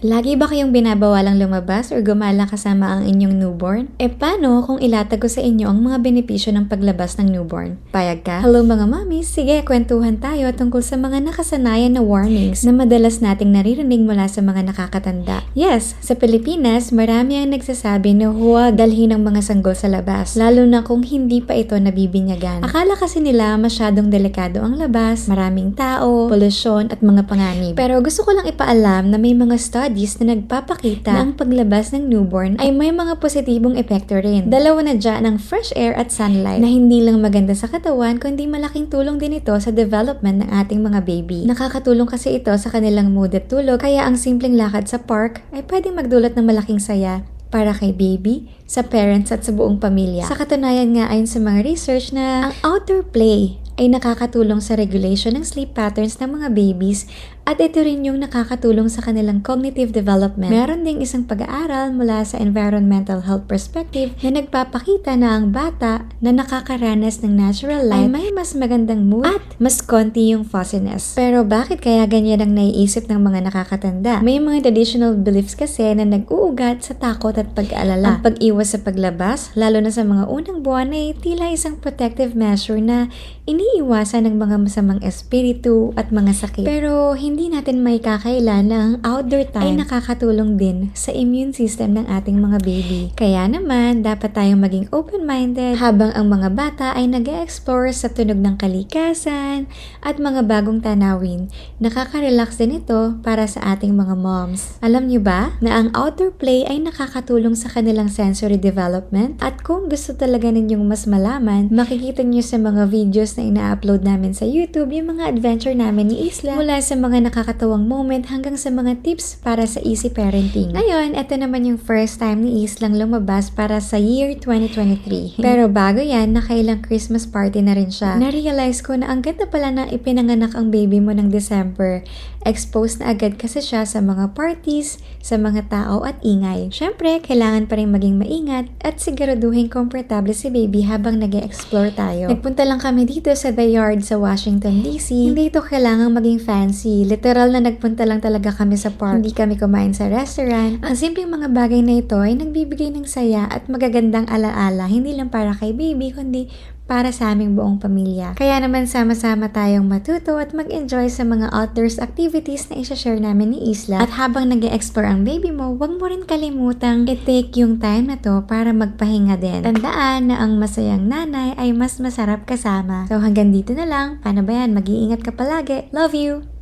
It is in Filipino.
Lagi ba kayong binabawalang lumabas or gumala kasama ang inyong newborn? Paano kung ilatag ko sa inyo ang mga benepisyo ng paglabas ng newborn? Payag ka? Hello mga mommies! Sige, kwentuhan tayo tungkol sa mga nakasanayan na warnings na madalas nating naririnig mula sa mga nakakatanda. Yes, sa Pilipinas, marami ang nagsasabi na huwag dalhin ang mga sanggol sa labas, lalo na kung hindi pa ito nabibinyagan. Akala kasi nila masyadong delikado ang labas, maraming tao, polusyon at mga panganib. Pero gusto ko lang ipaalam na may mga studies na nagpapakita na ang paglabas ng newborn ay may mga positibong epekto rin. Dalawa na dyan ang fresh air at sunlight na hindi lang maganda sa katawan kundi malaking tulong din ito sa development ng ating mga baby. Nakakatulong kasi ito sa kanilang mood at tulog kaya ang simpleng lakad sa park ay pwedeng magdulot ng malaking saya para kay baby, sa parents at sa buong pamilya. Sa katunayan nga ayon sa mga research na ang outdoor play ay nakakatulong sa regulation ng sleep patterns ng mga babies at ito rin yung nakakatulong sa kanilang cognitive development. Meron ding isang pag-aaral mula sa environmental health perspective na nagpapakita na ang bata na nakakaranas ng natural light ay may mas magandang mood at mas konti yung fussiness. Pero bakit kaya ganyan ang naiisip ng mga nakakatanda? May mga traditional beliefs kasi na nag-uugat sa takot at pag-aalala. Ang pag-iwas sa paglabas, lalo na sa mga unang buwan ay tila isang protective measure na iniiwasan ng mga masamang espiritu at mga sakit. Pero hindi natin may kakaila na ang outdoor time ay nakakatulong din sa immune system ng ating mga baby. Kaya naman, dapat tayong maging open-minded habang ang mga bata ay nag-e-explore sa tunog ng kalikasan at mga bagong tanawin. Nakaka-relax din ito para sa ating mga moms. Alam niyo ba na ang outdoor play ay nakakatulong sa kanilang sensory development? At kung gusto talaga ninyong mas malaman, makikita niyo sa mga videos na ina-upload namin sa YouTube yung mga adventure namin ni Isla mula sa mga nakakatawang moment hanggang sa mga tips para sa easy parenting. Ngayon, ito naman yung first time ni Islang lumabas para sa year 2023. Pero bago yan, nakailang Christmas party na rin siya. Na-realize ko na ang ganda pala na ipinanganak ang baby mo ng December. Exposed na agad kasi siya sa mga parties, sa mga tao at ingay. Syempre, kailangan pa rin maging maingat at siguraduhin komportable si baby habang nag-e-explore tayo. Nagpunta lang kami dito sa The Yard sa Washington DC. Hindi ito kailangang maging fancy. Literal na nagpunta lang talaga kami sa park. Hindi kami kumain sa restaurant. Ang simpleng mga bagay na ito ay nagbibigay ng saya at magagandang alaala. Hindi lang para kay baby, kundi para sa aming buong pamilya. Kaya naman sama-sama tayong matuto at mag-enjoy sa mga outdoors activities na isa-share namin ni Isla. At habang nag-e-explore ang baby mo, huwag mo rin kalimutang i-take yung time na to para magpahinga din. Tandaan na ang masayang nanay ay mas masarap kasama. So hanggang dito na lang. Paano ba yan? Mag-iingat ka palagi. Love you!